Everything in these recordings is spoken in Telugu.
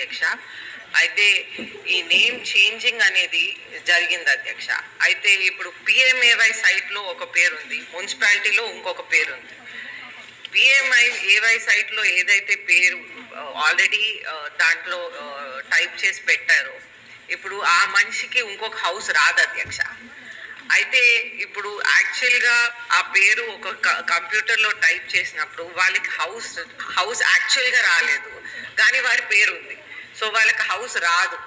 అధ్యక్ష. అయితే ఈ నేమ్ చేంజింగ్ అనేది జరిగింది అధ్యక్ష. అయితే ఇప్పుడు పిఎంఏవై సైట్లో ఒక పేరు ఉంది, మున్సిపాలిటీలో ఇంకొక పేరు ఉంది. పిఎంఏవై సైట్లో ఏదైతే పేరు ఆల్రెడీ దాంట్లో టైప్ చేసి పెట్టారో ఇప్పుడు ఆ మనిషికి ఇంకొక హౌస్ రాదు అధ్యక్ష. అయితే ఇప్పుడు యాక్చువల్గా ఆ పేరు ఒక కంప్యూటర్లో టైప్ చేసినప్పుడు వాళ్ళకి హౌస్ యాక్చువల్గా రాలేదు, కానీ వారి పేరు ఉంది, సో వాళ్ళకి హౌస్ రాదు.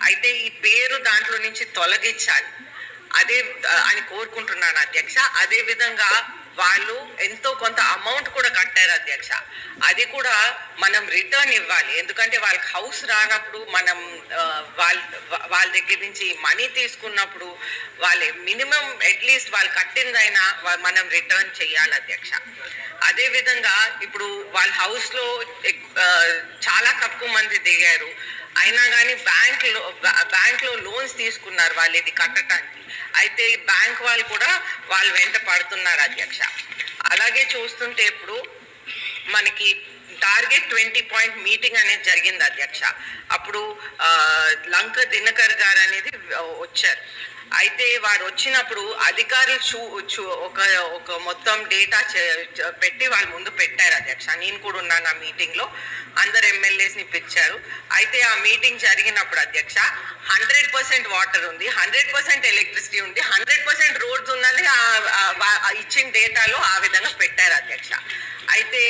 అయితే ఈ పేరు దాంట్లో నుంచి తొలగించాలి అదే అని కోరుకుంటున్నాను అధ్యక్ష. అదే విధంగా వాళ్ళు ఎంతో కొంత అమౌంట్ కూడా కట్టారు అధ్యక్ష, అది కూడా మనం రిటర్న్ ఇవ్వాలి. ఎందుకంటే వాళ్ళకి హౌస్ రానప్పుడు మనం వాళ్ళ దగ్గర నుంచి మనీ తీసుకున్నప్పుడు వాళ్ళ మినిమం అట్లీస్ట్ వాళ్ళు కట్టిందైనా మనం రిటర్న్ చేయాలి అధ్యక్ష. అదేవిధంగా ఇప్పుడు వాళ్ళ హౌస్లో చాలా తక్కువ మంది దిగారు, అయినా కానీ బ్యాంక్లో లోన్స్ తీసుకున్నారు వాళ్ళు ఇది కట్టడానికి. అయితే బ్యాంక్ వాళ్ళు కూడా వాళ్ళు వెంట పడుతున్నారు అధ్యక్ష. అలాగే చూస్తుంటే ఇప్పుడు మనకి టార్గెట్ 20 పాయింట్ మీటింగ్ అనేది జరిగింది అధ్యక్ష. అప్పుడు లంక దినకర్ గారు అనేది వచ్చారు. అయితే వారు వచ్చినప్పుడు అధికారులు ఒక మొత్తం డేటా పెట్టి వాళ్ళ ముందు పెట్టారు అధ్యక్ష. నేను కూడా ఉన్నాను ఆ మీటింగ్లో, అందరు ఎమ్మెల్యేస్ని పిలిచారు. అయితే ఆ మీటింగ్ జరిగినప్పుడు అధ్యక్ష 100% వాటర్ ఉంది, 100% ఎలక్ట్రిసిటీ ఉంది, 100% రోడ్స్ ఉందని ఇచ్చిన డేటాలో ఆ విధంగా పెట్టారు అధ్యక్ష. అయితే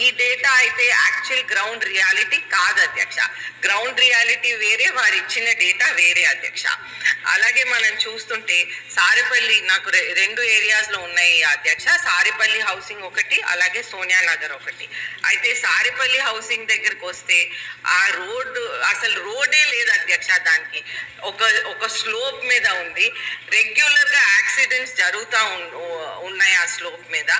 ఈ డేటా అయితే యాక్చువల్ గ్రౌండ్ రియాలిటీ కాదు అధ్యక్ష. గ్రౌండ్ రియాలిటీ వేరే, వారు ఇచ్చిన డేటా వేరే అధ్యక్ష. అలాగే మనం చూస్తుంటే సారేపల్లి నాకు 2 ఏరియాస్లో ఉన్నాయి అధ్యక్ష. సారేపల్లి హౌసింగ్ ఒకటి, అలాగే సోనియా నగర్ ఒకటి. అయితే సారేపల్లి హౌసింగ్ దగ్గరకు వస్తే ఆ రోడ్డు అసలు రోడే లేదు అధ్యక్ష. దానికి ఒక స్లోప్ మీద ఉంది, రెగ్యులర్గా యాక్సిడెంట్స్ జరుగుతూ ఉన్నాయి ఆ స్లోప్ మీద.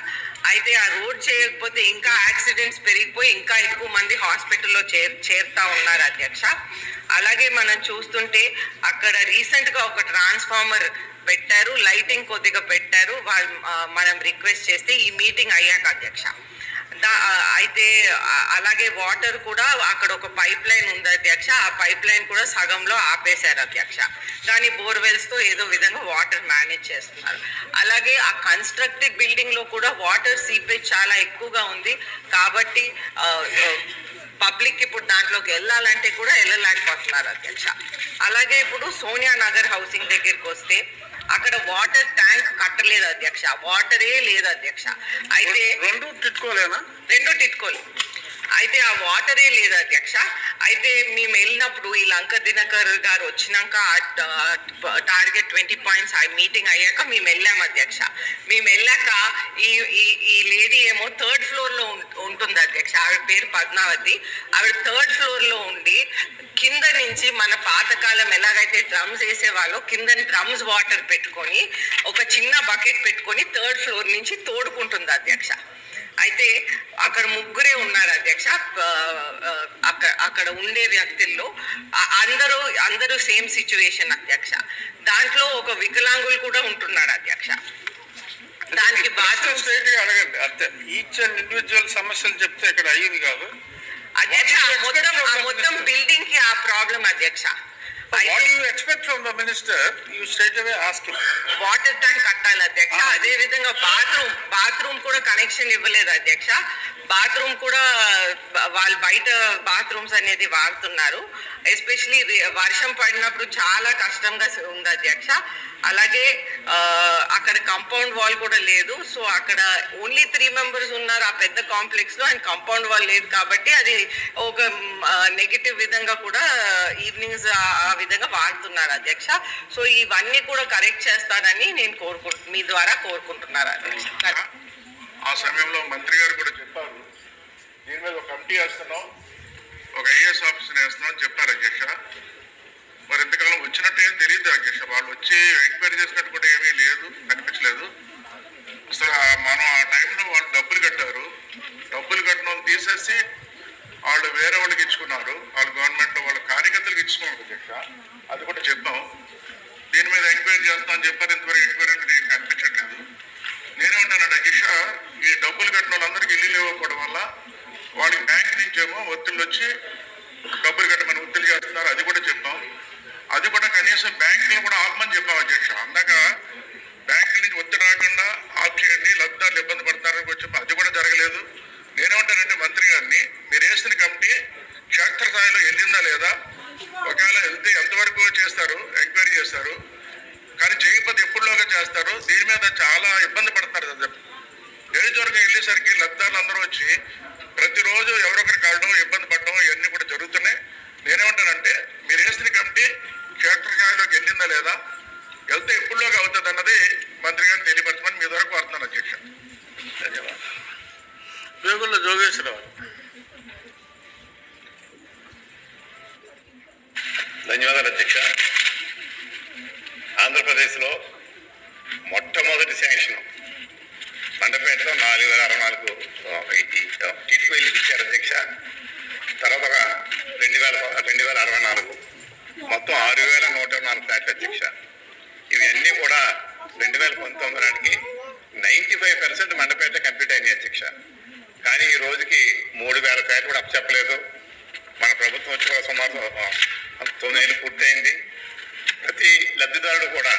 అయితే ఆ రోడ్ చేయకపోతే ఇంకా యాక్సిడెంట్స్ పెరిగిపోయి ఇంకా ఎక్కువ మంది హాస్పిటల్లో చేరుతా ఉన్నారు అధ్యక్ష. అలాగే మనం చూస్తుంటే అక్కడ రీసెంట్గా ఒక ట్రాన్స్ఫార్మర్ పెట్టారు, లైటింగ్ కొద్దిగా పెట్టారు మనం రిక్వెస్ట్ చేస్తే ఈ మీటింగ్ అయ్యాక అధ్యక్ష. అయితే అలాగే వాటర్ కూడా అక్కడ ఒక పైప్ లైన్ ఉంది అధ్యక్ష, ఆ పైప్ లైన్ కూడా సగంలో ఆపేశారు అధ్యక్ష. కానీ బోర్వెల్స్తో ఏదో విధంగా వాటర్ మేనేజ్ చేస్తున్నారు. అలాగే ఆ కన్స్ట్రక్టెడ్ బిల్డింగ్లో కూడా వాటర్ సీపేజ్ చాలా ఎక్కువగా ఉంది, కాబట్టి పబ్లిక్ ఇప్పుడు దాంట్లోకి వెళ్ళాలంటే కూడా వెళ్ళలేకపోతున్నారు అధ్యక్ష. అలాగే ఇప్పుడు సోనియా నగర్ హౌసింగ్ దగ్గరికి వస్తే అక్కడ వాటర్ ట్యాంక్ కట్టలేదు అధ్యక్ష, వాటరే లేదు అధ్యక్ష. అయితే రెండు టిట్కోలేదు. అయితే ఆ వాటరే లేదు అధ్యక్ష. అయితే మేము వెళ్ళినప్పుడు ఈ లంక దినకర్ గారు వచ్చినాక టార్గెట్ 20 పాయింట్స్ మీటింగ్ అయ్యాక మేము వెళ్ళాం అధ్యక్ష. మేము వెళ్ళాక ఈ లేడీ ఏమో 3rd ఫ్లోర్లో ఉంటుంది అధ్యక్ష. ఆవిడ పేరు పద్మావతి. ఆవిడ 3rd ఫ్లోర్లో ఉండి కింద నుంచి మన పాతకాలం ఎలాగైతే డ్రమ్స్ వేసేవాళ్ళో కింద డ్రమ్స్ వాటర్ పెట్టుకొని ఒక చిన్న బకెట్ పెట్టుకొని 3rd ఫ్లోర్ నుంచి తోడుకుంటుంది అధ్యక్ష. అయితే అక్కడ 3 ఉన్నారు అధ్యక్ష. అక్కడ ఉండే వ్యక్తుల్లో అందరూ సేమ్ సిచ్యువేషన్ అధ్యక్ష. దాంట్లో ఒక వికలాంగులు కూడా ఉంటున్నారు అధ్యక్ష. దానికి బాత్రూమ్స్ అడగండి అంతే. ఈచ్ అండ్ ఇండివిజువల్ సమస్యలు చెప్తే ఇక్కడ అయ్యింది కాదు అధ్యక్ష. మొత్తం బిల్డింగ్ కి ఆ ప్రాబ్లం అధ్యక్ష. What do you expect from the minister? You straight away ask him. Water tank కట్టాలి అధ్యక్ష. అదే విధంగా బాత్రూమ్ కూడా కనెక్షన్ ఇవ్వలేదు అధ్యక్ష. బాత్రూమ్ కూడా వాళ్ళు బయట బాత్రూమ్స్ అనేది వాడుతున్నారు. ఎస్పెషలీ వర్షం పడినప్పుడు చాలా కష్టంగా ఉంది అధ్యక్ష. అలాగే అక్కడ కాంపౌండ్ వాల్ కూడా లేదు. సో అక్కడ ఓన్లీ 3 మెంబర్స్ ఉన్నారు ఆ పెద్ద కాంప్లెక్స్ లో, అండ్ కాంపౌండ్ వాల్ లేదు కాబట్టి అది ఒక నెగిటివ్ విధంగా కూడా ఈవినింగ్స్ ఆ విధంగా వాడుతున్నారు అధ్యక్ష. సో ఇవన్నీ కూడా కరెక్ట్ చేస్తారని నేను మీ ద్వారా కోరుకుంటున్నారు అధ్యక్ష. ఆ సమయంలో మంత్రి గారు కూడా చెప్పారు, దీని మీద ఒక కమిటీ వేస్తున్నాం, ఒక ఐఏఎస్ ఆఫీసర్ వేస్తున్నాం చెప్పారు అధ్యక్ష. మరి ఇంతకాలం వచ్చినట్టు ఏం తెలియదు అధ్యక్ష. వాళ్ళు వచ్చి ఎంక్వైరీ చేసినట్టు కూడా ఏమీ లేదు, కనిపించలేదు అసలు. మనం ఆ టైంలో వాళ్ళు డబ్బులు కట్టారు, డబ్బులు కట్టిన తీసేసి వాళ్ళు వేరే వాళ్ళకి ఇచ్చుకున్నారు, వాళ్ళు గవర్నమెంట్ వాళ్ళ కార్యకర్తలకు ఇచ్చుకున్నారు అధ్యక్ష. అది కూడా చెప్పాం, దీని మీద ఎంక్వైరీ చేస్తామని చెప్పారు. ఇంతవరకు ఎంక్వైరీ అనేది కనిపించట్లేదు. నేనేమంటాను అధ్యక్ష, ఈ డబ్బులు కట్టిన వాళ్ళందరికీ ఇల్లు ఇవ్వకపోవడం వల్ల వాళ్ళకి బ్యాంక్ నుంచేమో ఒత్తిళ్ళు వచ్చి డబ్బులు కట్టమని ఒత్తిడి కనీసం బ్యాంకులు కూడా ఆపమని చెప్పాం అధ్యక్ష. అందాక బ్యాంకుల నుంచి ఒత్తిడి రాకుండా ఆఫ్ చేయండి, లబ్ధిదారులు ఇబ్బంది పడతారని వచ్చి అది కూడా జరగలేదు. నేనేమంటానంటే మంత్రి గారిని, మీరు వేసిన కమిటీ క్షేత్రస్థాయిలో వెళ్ళిందా లేదా, ఒకవేళ వెళ్తే ఎంతవరకు చేస్తారు, ఎంక్వైరీ చేస్తారు, కానీ చేయకపోతే ఎప్పుడులోగా చేస్తారు, దీని మీద చాలా ఇబ్బంది పడతారు కదా. నియోజకవర్గం వెళ్ళేసరికి లబ్ధిదారులు అందరూ వచ్చి ప్రతిరోజు ఎవరొకరు కావడం, ఇబ్బంది పడడం ఇవన్నీ కూడా జరుగుతున్నాయి. నేనేమంటానంటే మీరు వేసిన కమిటీ క్షేత్రస్థాయిలోకి వెళ్ళిందా లేదా, వెళ్తే ఎప్పుడులోగా అవుతుంది అన్నది మంత్రి గారిని తెలియపరచమని మీ ద్వారా కోరుతున్నాను అధ్యక్ష. ధన్యవాదాలు. వేగుళ్ళ జోగేశ్వరరావు. ధన్యవాదాలు అధ్యక్ష. ఆంధ్రప్రదేశ్లో మొట్టమొదటి శాంక్షన్ మండపేటలో 4064 టీపీలు ఇచ్చారు అధ్యక్ష. తర్వాత 2064 మొత్తం 6104 ఫ్లాట్లు అధ్యక్ష. ఇవి అన్నీ కూడా 2019 నాటికి 95% మండపేట కంప్లీట్ అయినాయి అధ్యక్ష. కానీ ఈ రోజుకి 3000 ఫ్లాట్లు కూడా అప్పచెప్పలేదు. మన ప్రభుత్వం వచ్చి కూడా సుమారు 9 ఏళ్ళు పూర్తయింది. ప్రతి లబ్ధిదారుడు కూడా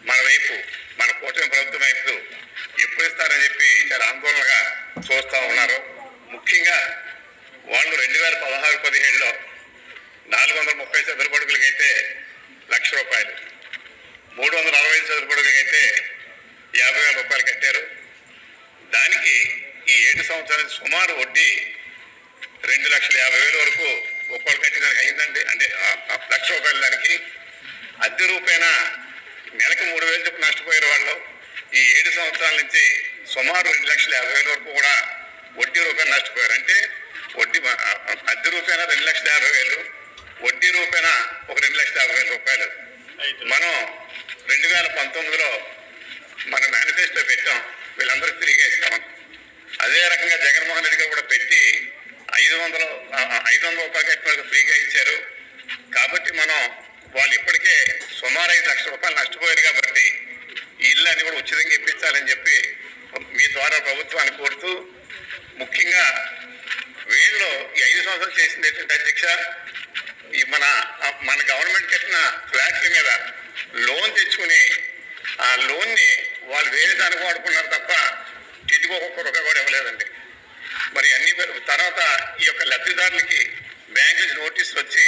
మన వైపు, మన కూటమి ప్రభుత్వం వైపు ఎప్పుడు ఇస్తారని చెప్పి చాలా ఆందోళనగా చూస్తూ ఉన్నారు. ముఖ్యంగా వాళ్ళు 2016-17లో 430 చదరపడుగులకైతే ₹1,00,000, 365 చదరపడుగులకైతే ₹50,000 కట్టారు. దానికి ఈ 7 సంవత్సరాలు సుమారు వడ్డీ ₹2,50,000 వరకు ఒక్కరు కట్టిదానికి అయిందండి. అంటే ₹1,00,000 దానికి అద్దె రూపేణ నెలకు 3,000 చొప్పున నష్టపోయారు వాళ్ళు. ఈ 7 సంవత్సరాల నుంచి సుమారు ₹2,50,000 వరకు కూడా వడ్డీ రూపేణ నష్టపోయారు. అంటే వడ్డీ అద్దె రూపేణ ₹2,50,000, వడ్డీ రూపేణ ఒక ₹2,50,000. మనం 2019లో మన మేనిఫెస్టో పెట్టాం, వీళ్ళందరూ ఫ్రీగా ఇస్తామని. అదే రకంగా జగన్మోహన్ రెడ్డి గారు కూడా పెట్టి ₹500 కట్టిన ఫ్రీగా ఇచ్చారు. కాబట్టి మనం వాళ్ళు ఇప్పటికే సుమారు ₹5,00,000 నష్టపోయారు. కాబట్టి ఈ ఇల్లు అని కూడా ఉచితంగా ఇప్పించాలని చెప్పి మీ ద్వారా ప్రభుత్వాన్ని కోరుతూ, ముఖ్యంగా వీళ్ళు ఈ 5 సంవత్సరాలు చేసింది ఏంటంటే అధ్యక్ష, ఈ మన గవర్నమెంట్ కట్టిన ఫ్లాట్ల మీద లోన్ తెచ్చుకుని ఆ లోన్ని వాళ్ళు వేరే దానికి వాడుకున్నారు తప్ప తిరిగి ₹1 కూడా ఇవ్వలేదండి. మరి అన్ని తర్వాత ఈ యొక్క లబ్ధిదారులకి బ్యాంక్ నుంచి నోటీసులు వచ్చి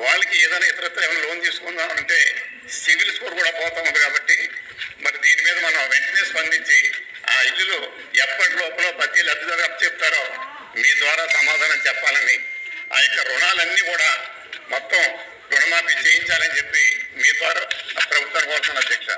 వాళ్ళకి ఏదైనా ఇతరత్ర ఏమైనా లోన్ తీసుకుందాం అంటే సివిల్ స్కోర్ కూడా పోతా ఉంది. కాబట్టి మరి దీని మీద మనం వెంటనే స్పందించి ఆ ఇల్లులు ఎప్పటి లోపల ప్రతి లబ్ధిదారు అప్పచెప్తారో మీ ద్వారా సమాధానం చెప్పాలని, ఆ యొక్క రుణాలన్నీ కూడా మొత్తం రుణమాఫీ చేయించాలని చెప్పి మీ ద్వారా ప్రభుత్వాన్ని కోరుతున్న అధ్యక్ష.